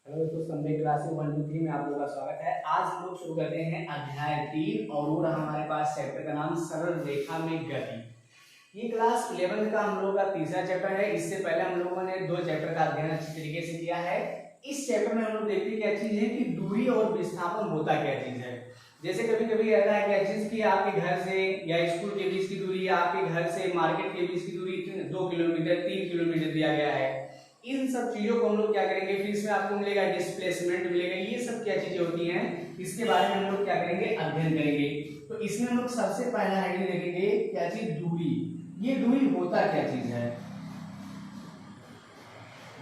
Hello दोस्तों, संवेद class 1 2 3 में आप लोगों का स्वागत है। आज हम लोग शुरू करते हैं अध्याय 3 और वो रहा हमारे पास चैप्टर का नाम सरल रेखा में गति। ये क्लास 11th का हम लोगों का तीसरा चैप्टर है। इससे पहले हम लोगों ने 2 चैप्टर का अध्ययन अच्छी तरीके से किया है। इस चैप्टर में हम लोग देखते हैं क्या चीज है कि दूरी और विस्थापन होता क्या चीज है। जैसे कभी कभी रहता है क्या चीज की आपके घर से या स्कूल के बीच की दूरी या आपके घर से मार्केट के बीच की दूरी 2 किलोमीटर 3 किलोमीटर दिया गया है। इन सब चीजों को हम लोग क्या करेंगे, फिर इसमें आपको मिलेगा डिस्प्लेसमेंट मिलेगा, ये सब क्या चीजें होती हैं, इसके बारे में हम लोग क्या करेंगे, अध्ययन करेंगे। तो इसमें हम लोग सबसे पहला हेडिंग देखेंगे क्या चीज, दूरी। ये दूरी होता क्या चीज है,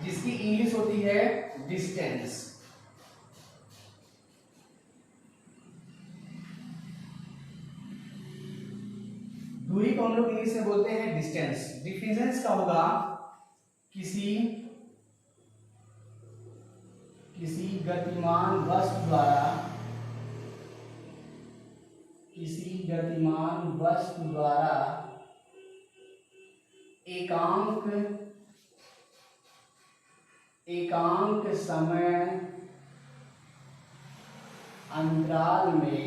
जिसकी इंग्लिश होती है डिस्टेंस। दूरी को हम लोग इंग्लिश में बोलते हैं डिस्टेंस। डिफरेंस का होगा किसी गतिमान वस्तु द्वारा एकांक समय अंतराल में,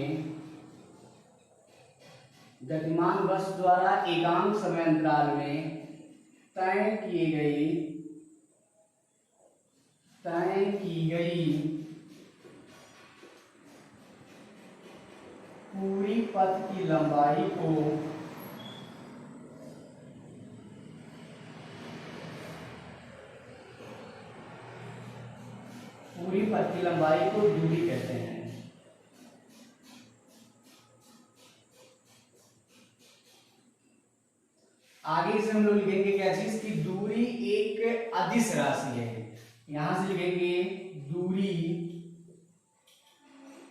गतिमान वस्तु द्वारा एकांक समय अंतराल में तय की गई पूरी पथ की लंबाई को दूरी कहते हैं। आगे से हम लोग लिखेंगे क्या चीज की, दूरी एक अदिश राशि है। यहां से लिखेंगे दूरी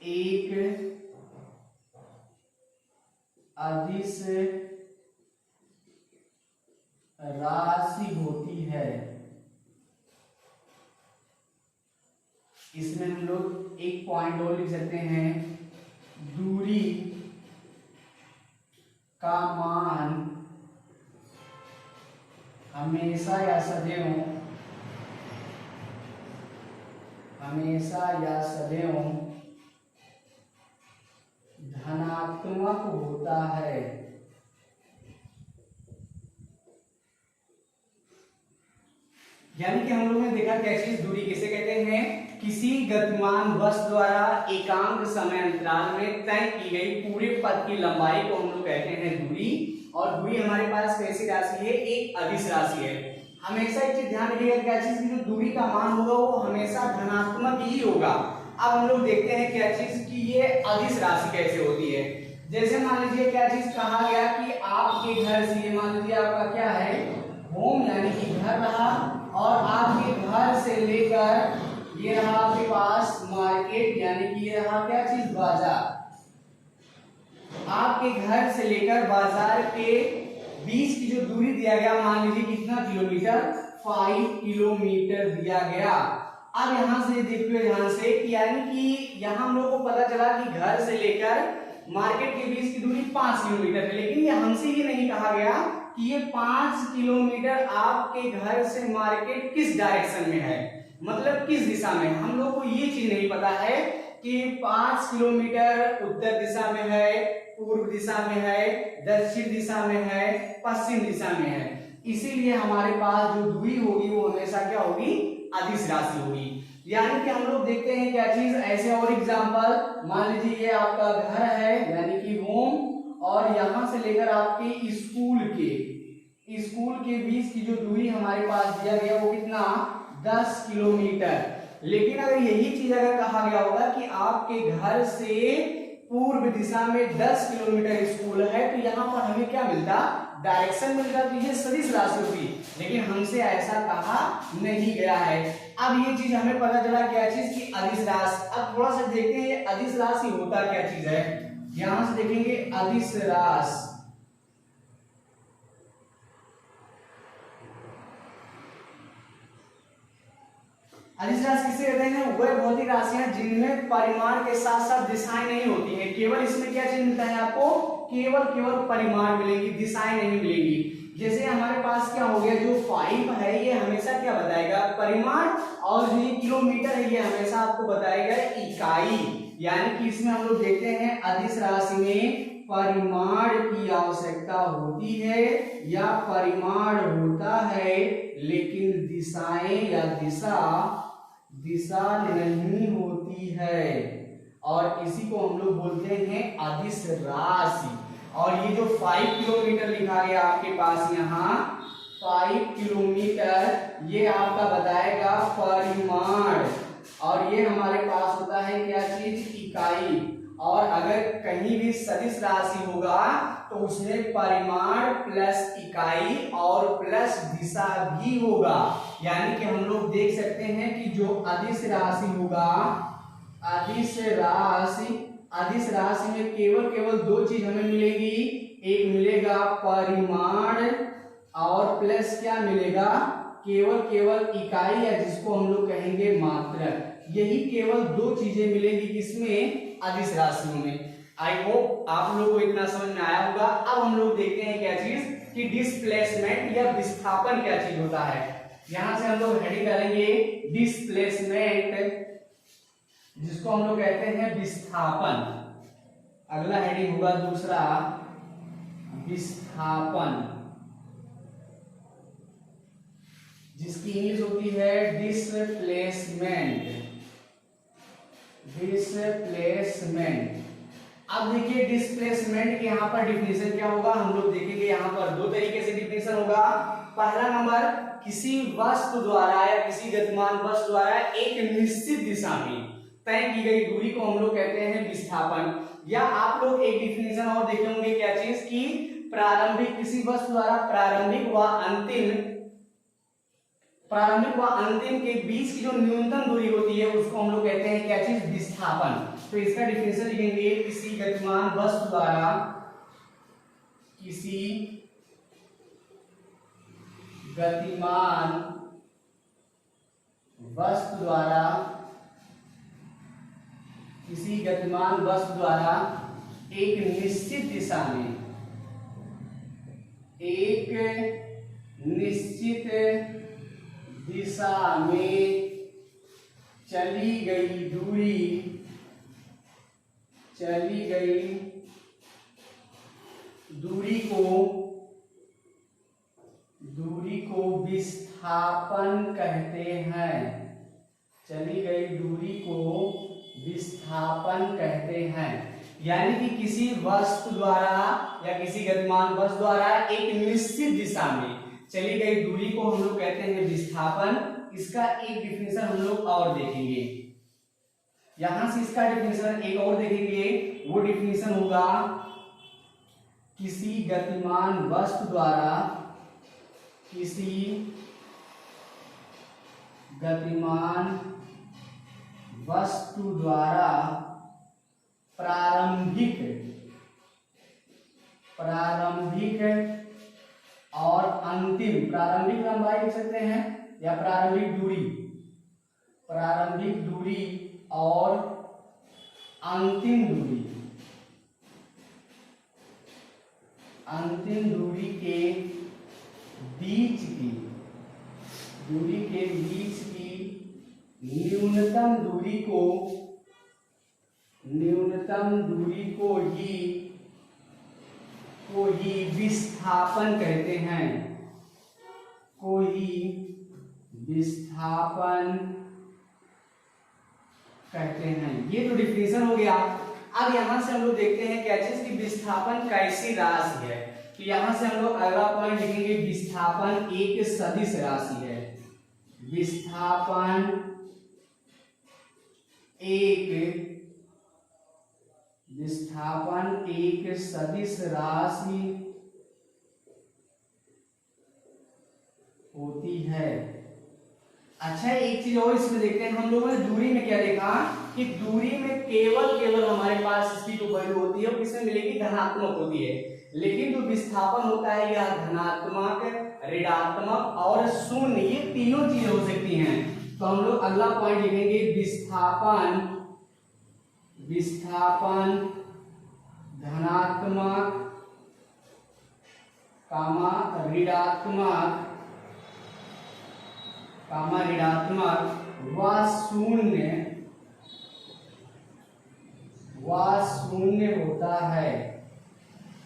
एक अदिश राशि होती है। इसमें हम लोग एक पॉइंट और लिख सकते हैं, दूरी का मान हमेशा या सदैव धनात्मक होता है। यानी कि हम लोगों ने देखा क्या चीज, दूरी किसे कहते हैं, किसी गतिमान वस्तु द्वारा एकांक समय अंतराल में तय की गई पूरे पथ की लंबाई को हम लोग कहते हैं दूरी। और दूरी हमारे पास कैसी राशि है, एक अदिश राशि है। हमेशा एक चीज ध्यान रखिएगा क्या चीज की, जो दूरी का मान होगा वो हमेशा धनात्मक ही होगा। अब हम लोग देखते हैं क्या चीज की ये अदिश राशि कैसे होती है। जैसे मान लीजिए क्या चीज कहा गया कि आपके घर से, मान लीजिए आपका क्या है, होम यानी कि घर रहा, और आपके घर से लेकर ये रहा आपके पास मार्केट यानी कि ये रहा क्या चीज, बाजार। आपके घर से लेकर बाजार के बीच की जो दूरी दिया गया, मान लीजिए कितना किलोमीटर, 5 किलोमीटर दिया गया। अब यहां से देखिए ध्यान से कि यानी कि यहां हम लोग को पता चला कि घर से लेकर मार्केट के बीच की दूरी 5 किलोमीटर है। लेकिन ये हमसे ये नहीं कहा गया कि ये 5 किलोमीटर आपके घर से मार्केट किस डायरेक्शन में है, मतलब किस दिशा में। हम लोग को ये चीज नहीं पता है कि 5 किलोमीटर उत्तर दिशा में है, पूर्व दिशा में है, दक्षिण दिशा में है, पश्चिम दिशा में है। इसीलिए हमारे पास जो दूरी होगी वो हमेशा क्या होगी, अदिश राशि होगी। यानी कि हम लोग देखते हैं क्या चीज, ऐसे और एग्जांपल, मान लीजिए ये आपका घर है यानी कि होम, और यहां से लेकर आपके स्कूल के बीच की जो दूरी हमारे पास दिया गया वो कितना, 10 किलोमीटर। लेकिन अगर यही चीज अगर कहा गया होगा कि आपके घर से पूर्व दिशा में 10 किलोमीटर स्कूल है, तो यहाँ पर हमें क्या मिलता, डायरेक्शन मिलता, तो ये सदिश राशि होगी। लेकिन हमसे ऐसा कहा नहीं गया है। अब ये चीज हमें पता चला क्या चीज की, अदिश राशि। अब थोड़ा सा देखते हैं ये अदिश राशि होता क्या चीज है। यहां से देखेंगे अदिश राशि। अदिश राशि किसे कहते हैं, वह भौतिक राशियां जिनमें परिमाण के साथ साथ दिशाएं नहीं होती हैं। केवल इसमें क्या चीज मिलता है आपको, केवल परिमाण मिलेगी, दिशाएं नहीं मिलेगी। जैसे हमारे पास क्या हो गया, जो 5 है ये हमेशा क्या बताएगा, परिमाण, और जो ये किलोमीटर है ये हमेशा आपको बताएगा इकाई। यानी कि इसमें हम लोग देखते हैं अदिश राशि में परिमाण की आवश्यकता होती है या परिमाण होता है, लेकिन दिशाएं या दिशा नहीं होती है, और इसी को हम लोग बोलते हैं अदिश राशि। और ये जो 5 किलोमीटर लिखा गया आपके पास यहाँ 5 किलोमीटर, ये आपका बताएगा परिमाण, और ये हमारे पास होता है क्या चीज, इकाई। और अगर कहीं भी सदिश राशि होगा तो उसमें परिमाण प्लस इकाई और प्लस दिशा भी होगा। यानी कि हम लोग देख सकते हैं कि जो अदिश राशि होगा, अदिश राशि में केवल दो चीज हमें मिलेगी, एक मिलेगा परिमाण और प्लस क्या मिलेगा, केवल इकाई, या जिसको हम लोग कहेंगे मात्रक। यही केवल दो चीजें मिलेगी किसमें, अदिश राशियों में। आई होप आप लोगों को इतना समझ में आया होगा। अब हम लोग देखते हैं क्या चीज कि डिस्प्लेसमेंट या विस्थापन क्या चीज होता है। यहां से हम लोग हेडिंग करेंगे डिस्प्लेसमेंट, जिसको हम लोग कहते हैं विस्थापन। अगला हेडिंग होगा दूसरा विस्थापन, जिसकी इंग्लिश होती है डिस्प्लेसमेंट। अब देखिए डिस्प्लेसमेंट के यहाँ पर डिफिनेशन क्या होगा, हम लोग देखेंगे। यहाँ पर दो तरीके से डिफिनेशन होगा। पहला नंबर, किसी वस्तु द्वारा या किसी गतिमान वस्तु द्वारा एक निश्चित दिशा में तय की गई दूरी को हम लोग कहते हैं विस्थापन। या आप लोग एक डिफिनेशन और देखे होंगे क्या चीज की, प्रारंभिक, किसी वस्तु द्वारा प्रारंभिक व अंतिम के बीच की जो न्यूनतम दूरी होती है उसको हम लोग कहते हैं क्या चीज, विस्थापन। तो इसका डिफिनेशन लिखेंगे, किसी गतिमान वस्तु द्वारा किसी गतिमान वस्तु द्वारा एक निश्चित दिशा में चली गई दूरी को विस्थापन कहते हैं। चली गई दूरी को विस्थापन कहते हैं। यानी कि किसी वस्तु द्वारा या किसी गतिमान वस्तु द्वारा एक निश्चित दिशा में चली गई दूरी को हम लोग कहते हैं विस्थापन। इसका एक डिफिनेशन हम लोग और देखेंगे। यहां से इसका डिफिनेशन एक और देखेंगे, वो डिफिनेशन होगा, किसी गतिमान वस्तु द्वारा प्रारंभिक और अंतिम, प्रारंभिक लंबाई लिख सकते हैं या प्रारंभिक दूरी और अंतिम दूरी के बीच की न्यूनतम दूरी को ही विस्थापन कहते हैं। ये तो डिफिनेशन हो गया। अब यहां से हम लोग देखते हैं क्या चीज की विस्थापन कैसी राशि है। तो यहां से हम लोग अगला पॉइंट लिखेंगे, विस्थापन एक सदिश राशि है। विस्थापन एक सदिश राशि होती है। अच्छा, एक चीज और इसमें देखते हैं। हम लोगों ने दूरी में क्या देखा कि दूरी में केवल हमारे पास इसकी जो वैल्यू होती है वो किसमें मिलेगी, धनात्मक होती है। लेकिन जो विस्थापन होता है यह धनात्मक, ऋणात्मक और शून्य, ये तीनों चीजें हो सकती हैं। तो हम लोग अगला पॉइंट लिखेंगे, विस्थापन धनात्मक ऋणात्मक व शून्य होता है।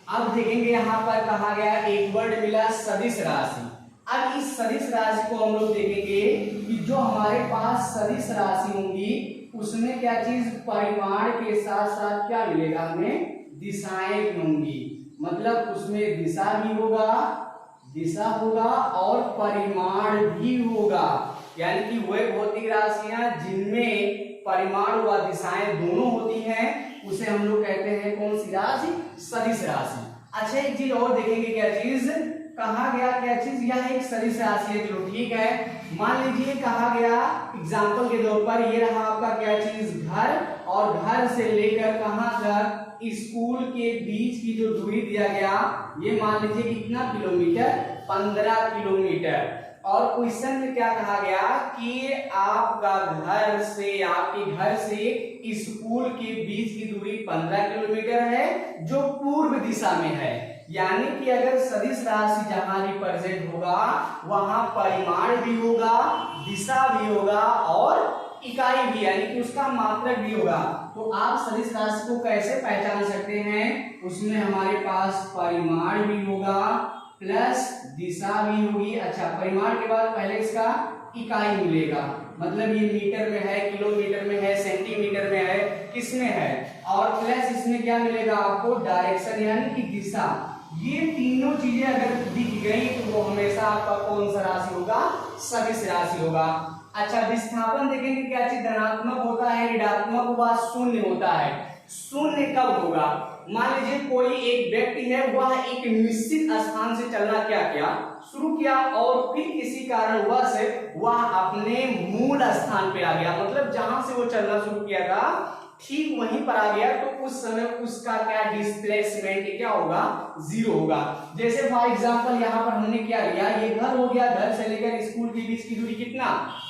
अब देखेंगे यहाँ पर कहा गया एक वर्ड मिला सदिश राशि। अब इस सदिश राशि को हम लोग देखेंगे कि जो हमारे पास सदिश राशि होंगी उसमें क्या चीज परिमाण के साथ साथ क्या मिलेगा, हमें दिशाएं भी होंगी। मतलब उसमें दिशा होगा और परिमाण भी होगा। यानी कि वह भौतिक राशियां जिनमें परिमाण व दिशाएं दोनों होती हैं उसे हम लोग कहते हैं कौन सी राशि, सदिश राशि। अच्छा एक चीज और देखेंगे, क्या चीज कहा गया, क्या चीज, यह एक सदिश राशि है। चलो ठीक है, मान लीजिए कहा गया एग्जांपल के तौर पर ये रहा आपका क्या चीज, घर, और घर से लेकर कहां तक, स्कूल के बीच की जो दूरी दिया गया ये मान लीजिए कितना किलोमीटर, 15 किलोमीटर। और क्वेश्चन में क्या कहा गया कि आपके घर से स्कूल के बीच की दूरी 15 किलोमीटर है जो पूर्व दिशा में है। यानी कि अगर सदिश राशि जहां रिप्रेजेंट होगा वहां परिमाण भी होगा, दिशा भी होगा और इकाई भी, यानी कि उसका मात्रक भी होगा। तो आप सदिश राशि को कैसे पहचान सकते हैं, उसमें हमारे पास परिमाण भी होगा प्लस दिशा भी होगी। अच्छा, परिमाण के बाद पहले इसका इकाई मिलेगा, मतलब ये मीटर में है, किलोमीटर में है, सेंटीमीटर में है, किसमें है, और प्लस इसमें क्या मिलेगा आपको, डायरेक्शन यानी कि दिशा। ये तीनों चीजें अगर दिख गई तो वो हमेशा आपका कौन सा राशि होगा, सदिश राशि होगा। अच्छा, विस्थापन देखेंगे क्या चीज धनात्मक होता है, ऋणात्मक व शून्य होता है। शून्य कब होगा, मान लीजिए कोई एक व्यक्ति है वह एक निश्चित स्थान से चलना क्या शुरू किया और फिर किसी कारणवश वह अपने मूल स्थान पे आ गया, मतलब जहां से वो चलना शुरू किया था ठीक वहीं पर आ गया, तो उस समय उसका क्या डिस्प्लेसमेंट क्या होगा, 0 होगा। जैसे फॉर एग्जांपल यहाँ पर हमने क्या लिया, ये घर हो गया, घर से लेकर स्कूल के बीच की दूरी कितना,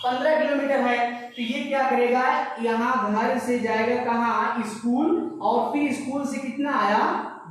15 किलोमीटर है। तो ये क्या करेगा, यहाँ घर से जाएगा कहाँ, स्कूल, और फिर स्कूल से कितना आया,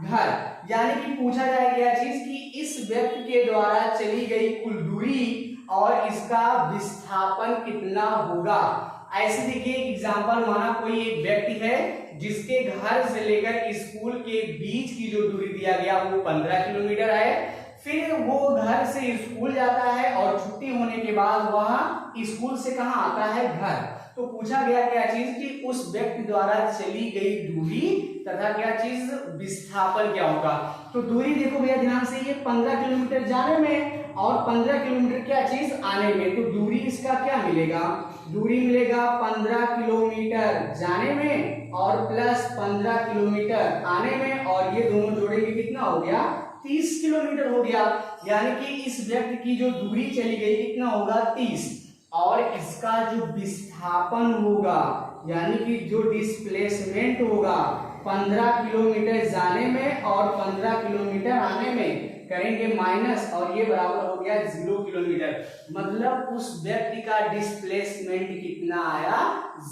घर। यानी कि पूछा जाएगा क्या चीज कि इस व्यक्ति के द्वारा चली गई कुल दूरी और इसका विस्थापन कितना होगा। ऐसे देखिए एग्जांपल, माना कोई एक व्यक्ति है जिसके घर से लेकर स्कूल के बीच की जो दूरी दिया गया वो 15 किलोमीटर है। फिर वो घर से स्कूल जाता है और छुट्टी होने के बाद वह स्कूल से कहां आता है, घर। तो पूछा गया क्या चीज कि उस व्यक्ति द्वारा चली गई दूरी तथा क्या चीज, विस्थापन क्या होगा। तो दूरी देखो भैया ध्यान से, ये 15 किलोमीटर जाने में और 15 किलोमीटर क्या चीज आने में, तो दूरी इसका क्या मिलेगा, दूरी मिलेगा 15 किलोमीटर जाने में और प्लस 15 किलोमीटर आने में, और ये दोनों जोड़ेंगे कितना हो गया, 30 किलोमीटर हो गया। यानी कि इस व्यक्ति की जो दूरी चली गई कितना होगा, 30, और इसका जो विस्थापन होगा यानी कि जो डिस्प्लेसमेंट होगा 15 किलोमीटर जाने में और 15 किलोमीटर आने में, करेंगे माइनस, और ये बराबर हो गया 0 किलोमीटर। मतलब उस व्यक्ति का डिस्प्लेसमेंट कितना आया,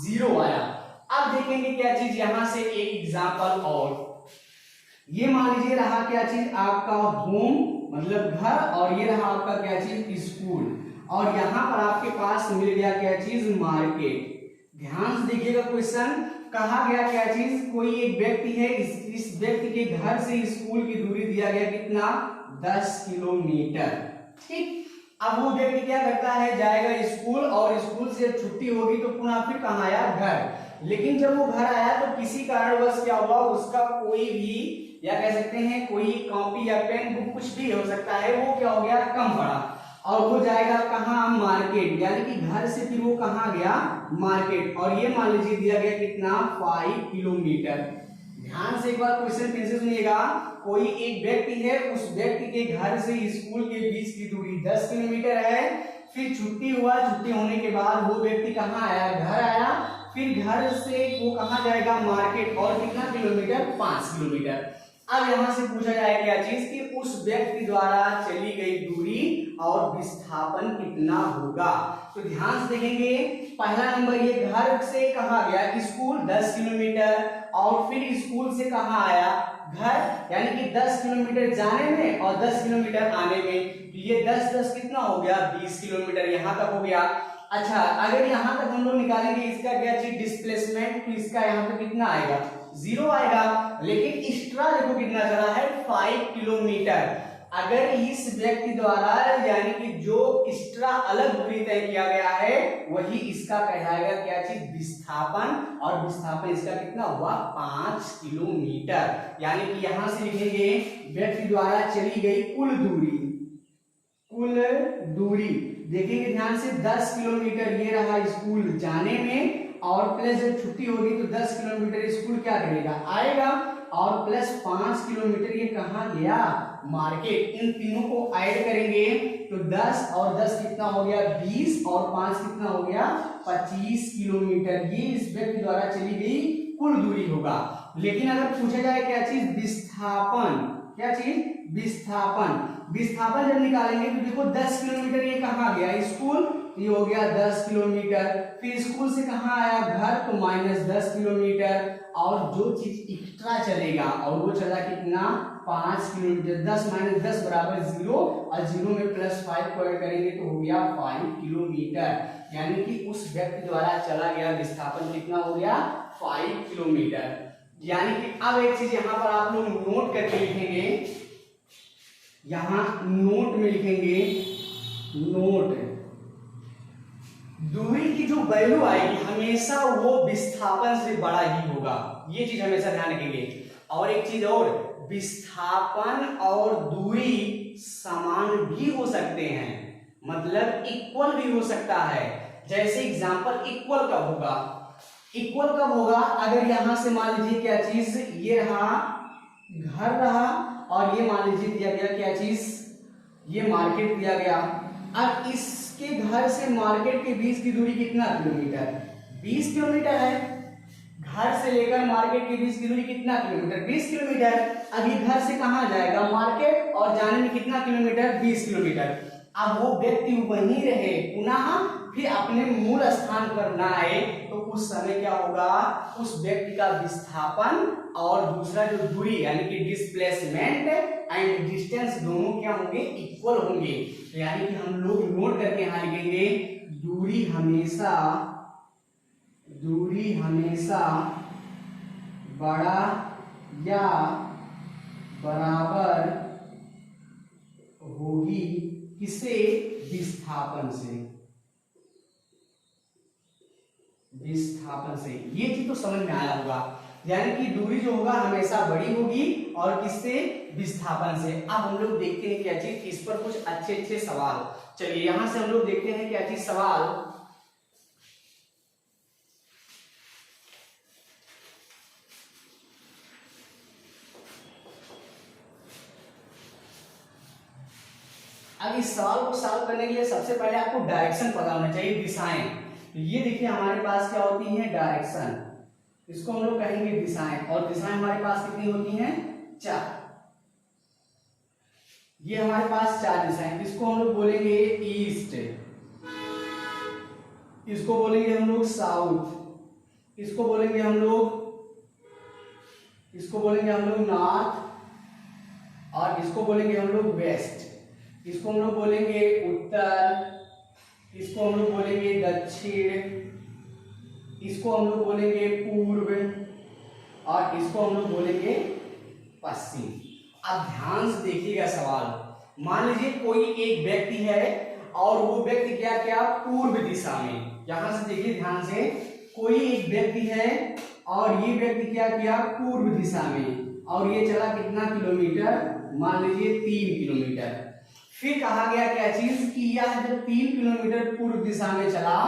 0 आया। अब देखेंगे क्या चीज, यहां से एक एग्जांपल और, ये मान लीजिए रहा क्या चीज आपका होम मतलब घर, और ये रहा आपका क्या चीज, स्कूल, और यहां पर आपके पास मिल गया क्या चीज, मार्केट। ध्यान से देखिएगा क्वेश्चन, कहा गया क्या चीज, कोई एक व्यक्ति है, इस व्यक्ति के घर से स्कूल की दूरी दिया गया कितना, 10 किलोमीटर। ठीक, अब वो व्यक्ति क्या करता है, जाएगा स्कूल, और स्कूल से जब छुट्टी होगी तो पुनः फिर कहाँ आया, घर। लेकिन जब वो घर आया तो किसी कारणवश क्या हुआ, उसका कोई भी, या कह सकते हैं कोई कॉपी या पेन बुक कुछ भी हो सकता है, वो क्या हो गया, कम पड़ा, और वो जाएगा कहाँ, मार्केट। यानी कि घर से फिर वो कहाँ गया, मार्केट, और ये मान लीजिए दिया गया कितना, 5 किलोमीटर। ध्यान से एक बार क्वेश्चन फिर से सुनिएगा, कोई एक व्यक्ति है, उस व्यक्ति के घर से स्कूल के बीच की दूरी 10 किलोमीटर है। फिर छुट्टी हुआ, छुट्टी होने के बाद वो व्यक्ति कहाँ आया, घर आया, फिर घर से वो कहाँ जाएगा, मार्केट, और कितना किलोमीटर, 5 किलोमीटर। अब यहां से पूछा जाए क्या चीज कि उस व्यक्ति द्वारा चली गई दूरी और विस्थापन कितना होगा। तो ध्यान से देखेंगे, पहला नंबर ये घर से कहाँ गया स्कूल 10 किलोमीटर, और फिर स्कूल से कहाँ आया घर, यानी कि 10 किलोमीटर जाने में और 10 किलोमीटर आने में, ये 10 कितना हो गया 20 किलोमीटर यहाँ तक हो गया। अच्छा, अगर यहाँ तक हम लोग निकालेंगे इसका क्या चीज डिस्प्लेसमेंट, तो इसका यहाँ पे कितना आएगा 0 आएगा, लेकिन एक्स्ट्रा देखो कितना चला है 5 किलोमीटर। अगर इस व्यक्ति द्वारा यानी कि जो एक्स्ट्रा अलग दूरी तय किया गया है वही इसका कहलाएगा क्या चीज विस्थापन, और विस्थापन इसका कितना हुआ 5 किलोमीटर। यानी कि यहां से लिखेंगे व्यक्ति द्वारा चली गई कुल दूरी, कुल दूरी देखेंगे ध्यान से 10 किलोमीटर ये रहा स्कूल जाने में, और प्लस जब छुट्टी होगी तो 10 किलोमीटर स्कूल क्या करेगा आएगा, और प्लस 5 किलोमीटर ये कहाँ गया मार्केट। इन तीनों को ऐड करेंगे तो 10 और 10 कितना हो गया 20, और 5 कितना हो गया 25 किलोमीटर, ये इस व्यक्ति द्वारा चली गई कुल दूरी होगा। लेकिन अगर पूछा जाए क्या चीज विस्थापन, क्या चीज विस्थापन, विस्थापन जब निकालेंगे तो देखो 10 किलोमीटर ये कहाँ गया स्कूल, ये हो गया 10 किलोमीटर, फिर स्कूल से कहाँ आया घर तो -10 किलोमीटर, और जो चीज एक्स्ट्रा चलेगा और वो चला कितना 5 किलोमीटर, 10 - 10 बराबर 0, और 0 में +5 को ऐड करेंगे तो हो गया 5 किलोमीटर। यानी कि उस व्यक्ति द्वारा चला गया विस्थापन कितना हो गया 5 किलोमीटर। यानी कि अब एक चीज यहाँ पर आप लोग नोट करके लिखेंगे, यहां नोट में लिखेंगे, नोट दूरी की जो वैल्यू आएगी हमेशा वो विस्थापन से बड़ा ही होगा, ये चीज हमेशा ध्यान रखेंगे। और एक चीज और, विस्थापन और दूरी समान भी हो सकते हैं, मतलब इक्वल भी हो सकता है। जैसे एग्जांपल इक्वल कब होगा, इक्वल कब होगा अगर यहां से मान लीजिए क्या चीज ये रहा घर रहा, और ये मान लीजिए दिया गया क्या चीज ये मार्केट दिया गया। अब इसके घर से मार्केट के बीच की दूरी कितना किलोमीटर 20 किलोमीटर है, घर से लेकर मार्केट के बीच की दूरी कितना किलोमीटर 20 किलोमीटर। अभी घर से कहां जाएगा मार्केट, और जाने में कितना किलोमीटर 20 किलोमीटर। अब वो व्यक्ति वहीं रहे, पुनः फिर अपने मूल स्थान पर ना आए, तो उस समय क्या होगा उस व्यक्ति का विस्थापन और दूसरा जो दूरी यानी कि डिस्प्लेसमेंट एंड डिस्टेंस दोनों क्या होंगे इक्वल होंगे। तो यानी कि हम लोग नोट करके यहां लिखेंगे दूरी हमेशा बड़ा या बराबर होगी किसे विस्थापन से। ये चीज तो समझ में आया होगा, यानी कि दूरी जो होगा हमेशा बड़ी होगी और किससे विस्थापन से। अब हम लोग देखते हैं क्या चीज, इस पर कुछ अच्छे सवाल। चलिए यहां से हम लोग देखते हैं क्या चीज सवाल। अब इस सवाल को सॉल्व करने के लिए सबसे पहले आपको डायरेक्शन पता होना चाहिए, दिशाएं। तो ये देखिए हमारे पास क्या होती है डायरेक्शन, इसको हम लोग कहेंगे दिशाएं, और दिशाएं हमारे पास कितनी होती हैं 4। ये हमारे पास 4 दिशाएं, इसको हम लोग बोलेंगे ईस्ट, इसको बोलेंगे हम लोग साउथ, इसको बोलेंगे हम लोग नॉर्थ, और इसको बोलेंगे हम लोग वेस्ट, इसको हम लोग बोलेंगे उत्तर, इसको हम लोग बोलेंगे दक्षिण, इसको हम लोग बोलेंगे पूर्व, और इसको हम लोग बोलेंगे पश्चिम। अब ध्यान से देखिएगा सवाल। मान लीजिए कोई एक व्यक्ति है और वो व्यक्ति क्या क्या पूर्व दिशा में, यहां से देखिए ध्यान से, कोई एक व्यक्ति है और ये व्यक्ति क्या किया पूर्व दिशा में, और ये चला कितना किलोमीटर, मान लीजिए 3 किलोमीटर। फिर कहा गया क्या चीज कि यह जब 3 किलोमीटर पूर्व दिशा में चला,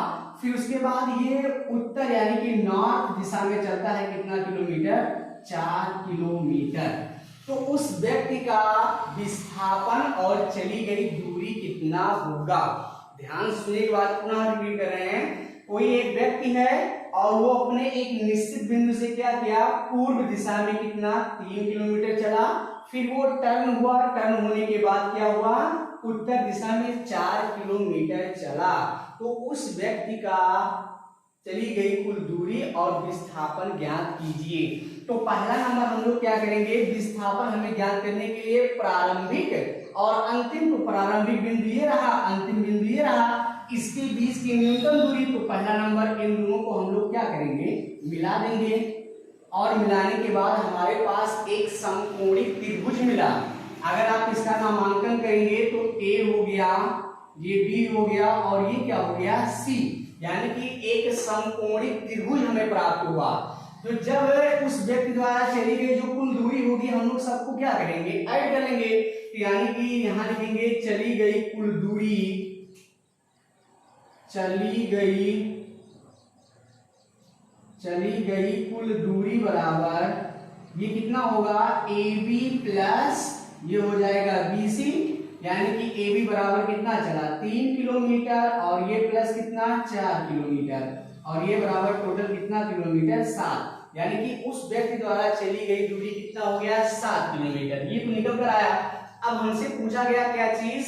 फिर उसके बाद ये उत्तर यानी कि नॉर्थ दिशा में चलता है कितना किलोमीटर 4 किलोमीटर। तो उस व्यक्ति का विस्थापन और चली गई दूरी कितना होगा। ध्यान सुनने के बाद पुनः रिपीट कर रहे हैं, कोई एक व्यक्ति है और वो अपने एक निश्चित बिंदु से क्या किया, पूर्व दिशा में कितना 3 किलोमीटर चला, फिर वो टर्न हुआ, टर्न होने के बाद क्या हुआ, उत्तर दिशा में 4 किलोमीटर चला। तो उस व्यक्ति का चली गई कुल दूरी और विस्थापन ज्ञात कीजिए। तो पहला नंबर हम लोग क्या करेंगे, विस्थापन हमें ज्ञात करने के लिए प्रारंभिक और अंतिम, तो प्रारंभिक बिंदु ये रहा, अंतिम बिंदु ये रहा, इसके बीच की न्यूनतम दूरी। तो पहला नंबर इन दोनों को हम लोग क्या करेंगे, मिला देंगे, और मिलाने के बाद हमारे पास एक समकोणिक त्रिभुज मिला। अगर आप इसका नामांकन करेंगे तो ए हो गया, ये बी हो गया, और ये क्या हो गया, सी, यानी कि एक समकोणिक त्रिभुज हमें प्राप्त हुआ। तो जब उस व्यक्ति द्वारा चली गई जो कुल दूरी होगी, हम लोग सबको क्या करेंगे, ऐड करेंगे। तो यानी कि यहां लिखेंगे चली गई कुल दूरी, चली गई कुल दूरी बराबर ये कितना होगा, AB प्लस ये हो जाएगा BC, यानी कि AB बराबर कितना चला 3 किलोमीटर, और ये प्लस कितना 4 किलोमीटर, और ये बराबर टोटल कितना किलोमीटर 7, यानी कि उस व्यक्ति द्वारा चली गई दूरी कितना हो गया 7 किलोमीटर। ये तो निकल कर आया। अब हमसे पूछा गया क्या चीज,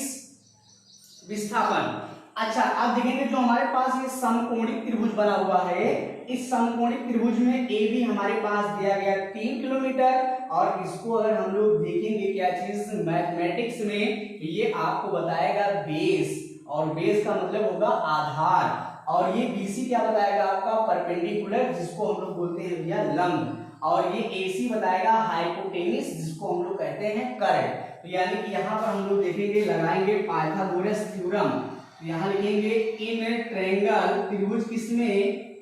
विस्थापन। अच्छा, अब देखेंगे जो हमारे पास ये समकोणिक त्रिभुज बना हुआ है, इस समकोणिक त्रिभुज में AB हमारे पास दिया गया 3 किलोमीटर, और इसको अगर हम लोग देखेंगे क्या चीज मैथमेटिक्स में, ये आपको बताएगा बेस, और बेस का मतलब होगा आधार, और ये BC क्या बताएगा आपका परपेंडिकुलर, जिसको हम लोग बोलते हैं भैया लंब, और ये AC बताएगा हाइपोटेनिस, जिसको हम लोग कहते हैं कर्ण। तो यानी कि यहाँ पर हम लोग देखेंगे, लगाएंगे पाइथागोरस थ्योरम। यहाँ लिखेंगे इन ट्रायंगल त्रिभुज किसमें,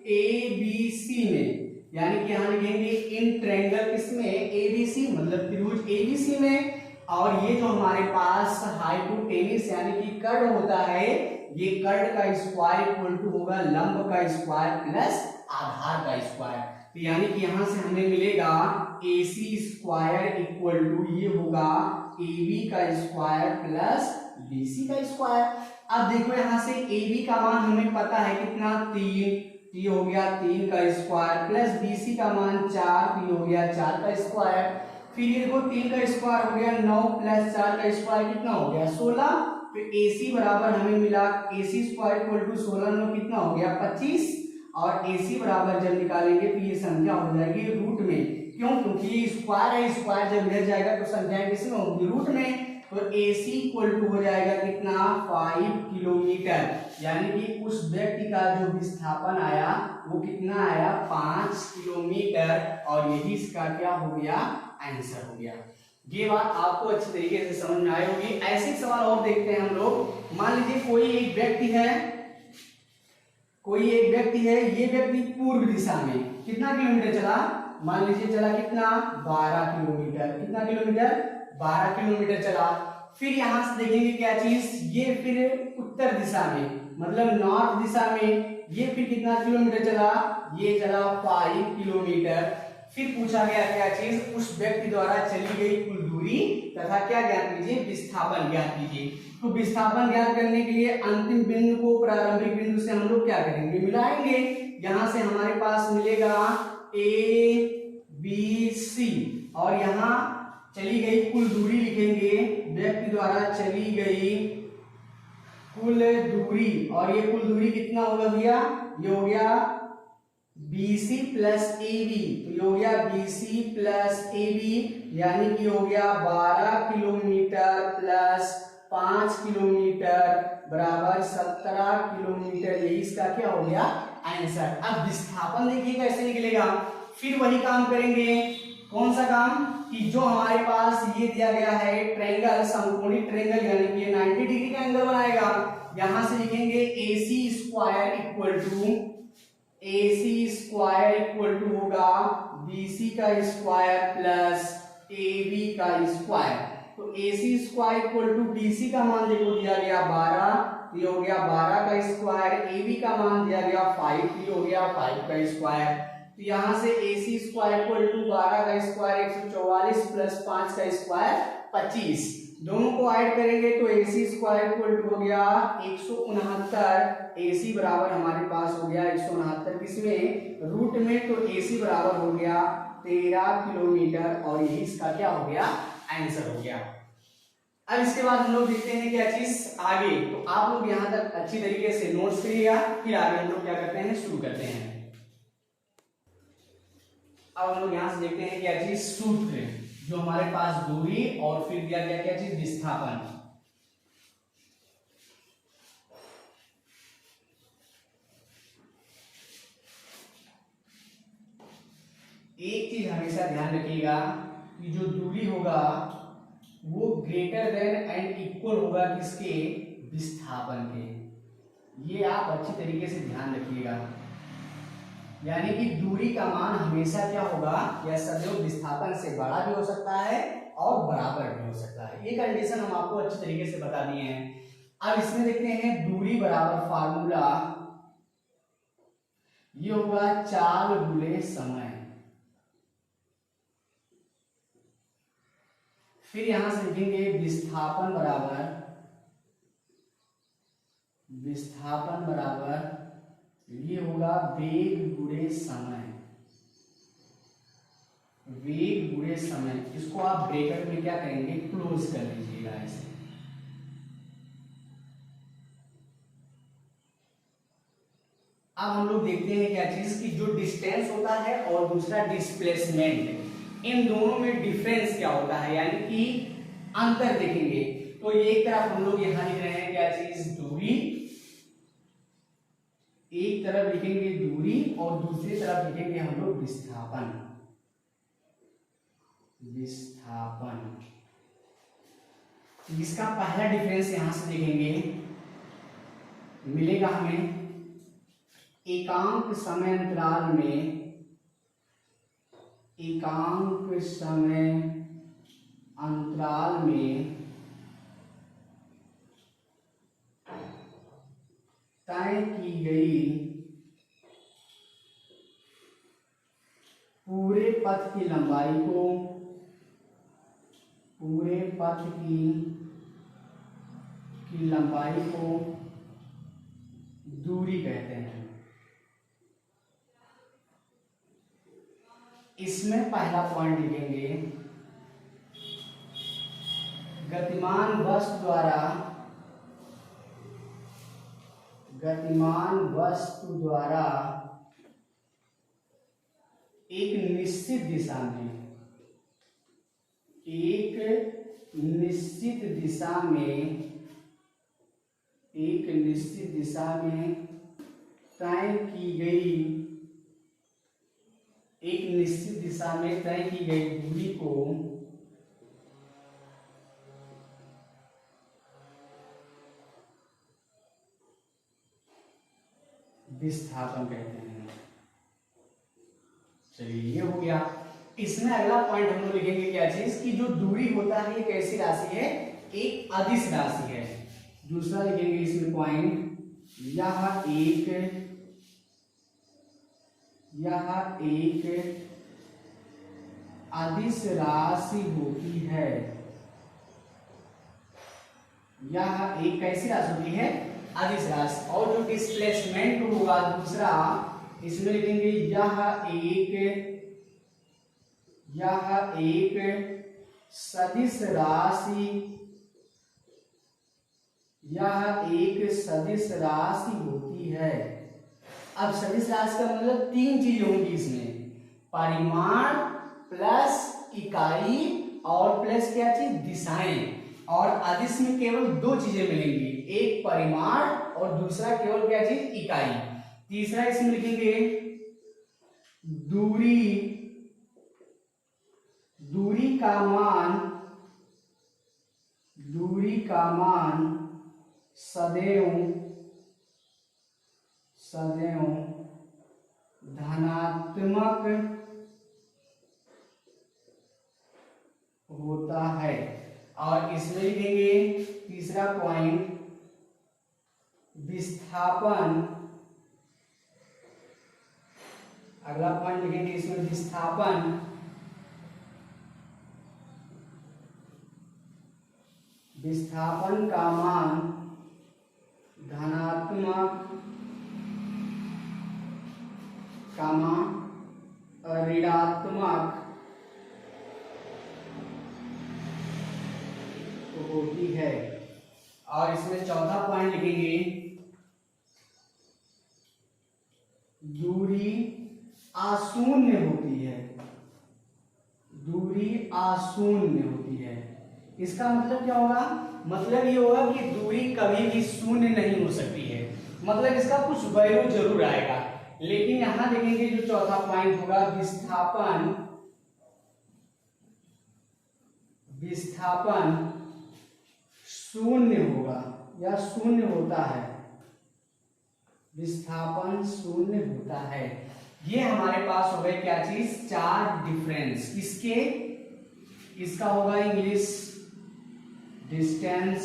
ABC में, यानी कि यहाँ लिखेंगे इन ट्रायंगल किसमें, ABC, मतलब त्रिभुज ABC में। और ये जो हमारे पास हाइपोटेनिस यानी कि कर्ण होता है, ये कर्ण का स्क्वायर इक्वल टू होगा लंब का स्क्वायर प्लस आधार का स्क्वायर। तो यानी कि यहाँ से हमें मिलेगा AC स्क्वायर इक्वल टू ये होगा AB का स्क्वायर प्लस BC का स्क्वायर। अब देखो यहाँ से AB का मान हमें पता है कितना 3, ये हो गया 3 का स्क्वायर, प्लस BC का मान 4, ये हो गया 4 का स्क्वायर, फिर ये देखो 3 का स्क्वायर हो गया 9, प्लस 4 का स्क्वायर कितना हो गया 16। तो AC बराबर हमें मिला AC स्क्वायर इक्वल टू 16 9 कितना हो गया 25, और AC बराबर जब निकालेंगे तो ये संख्या हो जाएगी रूट में। क्यों, क्योंकि ये स्क्वायर है, स्क्वायर जब इधर जाएगा तो संख्या किस में होगी, रूट में। तो AC इक्वल टू हो जाएगा कितना 5 किलोमीटर, यानी कि उस व्यक्ति का जो विस्थापन आया वो कितना आया 5 किलोमीटर, और यही इसका क्या हो गया, आंसर हो गया। ये बात आपको अच्छी तरीके से समझ में आई होगी। ऐसे सवाल और देखते हैं हम लोग। मान लीजिए कोई एक व्यक्ति है, ये व्यक्ति पूर्व दिशा में कितना किलोमीटर चला, मान लीजिए चला कितना 12 किलोमीटर, कितना किलोमीटर 12 किलोमीटर चला। फिर यहां से देखेंगे क्या चीज, ये फिर उत्तर दिशा में, मतलब नॉर्थ दिशा में, ये फिर कितना किलोमीटर चला, ये चला 5 किलोमीटर। फिर पूछा गया क्या चीज, उस व्यक्ति द्वारा चली गई कुल दूरी तथा क्या ज्ञात कीजिए, विस्थापन ज्ञात कीजिए। तो विस्थापन ज्ञात करने के लिए अंतिम बिंदु को प्रारंभिक बिंदु से हम लोग क्या करेंगे, मिलाएंगे। यहां से हमारे पास मिलेगा ABC, और यहाँ चली गई कुल दूरी लिखेंगे, व्यक्ति द्वारा चली गई कुल दूरी, और ये कुल दूरी कितना होगा भैया, ये हो गया BC प्लस AB, तो ये हो गया BC प्लस AB, यानी कि हो गया 12 किलोमीटर प्लस 5 किलोमीटर बराबर 17 किलोमीटर, यही इसका क्या हो गया आंसर। अब विस्थापन देखिए कैसे निकलेगा, फिर वही काम करेंगे। कौन सा काम, कि जो हमारे पास ये दिया गया है ट्रायंगल, समकोणिक ट्रायंगल, यानी कि 90 डिग्री का एंगल बनाएगा। यहां से लिखेंगे AC स्क्वायर इक्वल टू होगा BC का स्क्वायर प्लस AB का स्क्वायर। तो AC square equal to BC का मान देखो दिया गया 12, ये हो गया 12 का स्क्वायर, AB का मान दिया गया 5, ये हो गया 5 का स्क्वायर। तो यहाँ से AC स्क्वायर इक्वल टू 12 का स्क्वायर 144 प्लस 5 का स्क्वायर 25, दोनों को ऐड करेंगे तो AC स्क्वायर इक्वल टू हो गया 169। AC बराबर हमारे पास हो गया 169 किसमें, रूट में, तो AC बराबर हो गया 13 किलोमीटर और यही इसका क्या हो गया, आंसर हो गया। अब इसके बाद हम लोग देखते हैं क्या चीज आगे, तो आप लोग यहाँ तक अच्छी तरीके से नोट्स करिएगा, फिर आगे हम लोग क्या करते हैं, शुरू करते हैं। अब हम लोग यहाँ से देखते हैं क्या चीज, सूत्र, जो हमारे पास दूरी और फिर दिया गया क्या चीज, विस्थापन। एक चीज हमेशा ध्यान रखिएगा कि जो दूरी होगा वो ग्रेटर देन एंड इक्वल होगा किसके, विस्थापन के। ये आप अच्छी तरीके से ध्यान रखिएगा, यानी कि दूरी का मान हमेशा क्या होगा, यह सदैव विस्थापन से बड़ा भी हो सकता है और बराबर भी हो सकता है। ये कंडीशन हम आपको अच्छी तरीके से बता दिए हैं। अब इसमें देखते हैं दूरी बराबर फार्मूला, ये होगा चाल गुणे समय। फिर यहां से लिखेंगे विस्थापन बराबर ये होगा वेग गुणे समय। वेग गुणे समय, इसको आप ब्रैकेट में क्या करेंगे, क्लोज कर लीजिएगा ऐसे। अब हम लोग देखते हैं क्या चीज की, जो डिस्टेंस होता है और दूसरा डिस्प्लेसमेंट, इन दोनों में डिफरेंस क्या होता है, यानी कि अंतर देखेंगे। तो एक तरफ हम लोग यहां लिख रहे हैं क्या चीज, दूरी, एक तरफ लिखेंगे दूरी और दूसरी तरफ लिखेंगे हम लोग विस्थापन। इसका पहला डिफरेंस यहां से देखेंगे, मिलेगा हमें एकांक समय अंतराल में तय की गई पूरे पथ की लंबाई को दूरी कहते हैं। इसमें पहला पॉइंट लिखेंगे, गतिमान वस्तु द्वारा एक निश्चित दिशा में तय की गई दूरी को विस्थापन कहते हैं। चलिए ये हो गया। इसमें अगला पॉइंट हम लोग लिखेंगे क्या चीज, कि जो दूरी होता है ये कैसी राशि है, एक अदिश राशि है। दूसरा लिखेंगे इसमें पॉइंट, यह एक अदिश राशि होती है। यह एक कैसी राशि होती है, अदिश राशि। और जो डिस्प्लेसमेंट होगा दूसरा, इसमें लिखेंगे यह एक सदिश राशि होती है। अब सदिश राशि का मतलब तीन चीजें होंगी इसमें, परिमाण प्लस इकाई और प्लस क्या चीज, दिशाएं। और अदिश में केवल दो चीजें मिलेंगी, एक परिमाण और दूसरा केवल क्या चीज, इकाई। तीसरा इसमें लिखेंगे दूरी का मान सदैव धनात्मक होता है। और इसमें लिखेंगे तीसरा पॉइंट, विस्थापन। अगला पॉइंट लिखेंगे इसमें विस्थापन विस्थापन का मान धनात्मक ऋणात्मक होती है। और इसमें चौथा पॉइंट लिखेंगे, दूरी अशून्य होती है। दूरी अशून्य होती है। इसका मतलब क्या होगा? मतलब ये होगा कि दूरी कभी भी शून्य नहीं हो सकती है, मतलब इसका कुछ वैल्यू जरूर आएगा। लेकिन यहां देखेंगे जो चौथा पॉइंट होगा, विस्थापन शून्य होगा या शून्य होता है। विस्थापन शून्य होता है। ये हमारे पास हो गए क्या चीज? 4 डिफरेंस। किसके? इसका होगा इंग्लिश डिस्टेंस,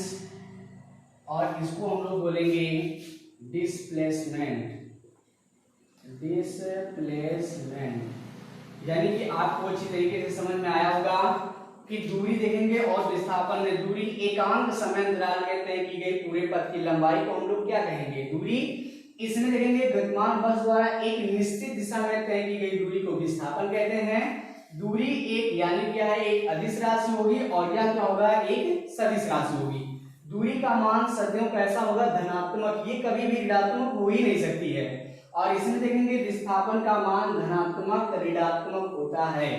और इसको हम लोग बोलेंगे डिस्प्लेसमेंट। यानी कि आपको अच्छी तरीके से समझ में आया होगा कि दूरी देखेंगे और विस्थापन में दूरी एकांक समय अंतराल में तय की गई पूरे पथ की लंबाई को हम लोग क्या कहेंगे? दूरी। इसमें देखेंगे गतिमान बस द्वारा एक निश्चित दिशा में तय की गई दूरी को विस्थापन कहते हैं। दूरी एक यानी क्या है? एक अदिश राशि होगी, और यह क्या होगा? एक सदिश राशि होगी। दूरी का मान सदियों कैसा होगा? धनात्मक। ये कभी भी ऋणात्मक हो ही नहीं सकती है। और इसमें देखेंगे विस्थापन का मान धनात्मक ऋणात्मक होता है।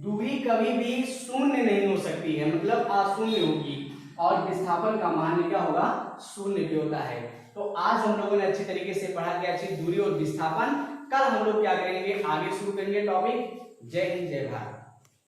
दूरी कभी भी शून्य नहीं हो सकती है, मतलब अशून्य होगी। और विस्थापन का मान क्या होगा? शून्य भी होता है। तो आज हम लोगों ने अच्छी तरीके से पढ़ा क्या चीज? दूरी और विस्थापन। कल हम लोग क्या करेंगे? आगे शुरू करेंगे टॉपिक। जय हिंद, जय भारत।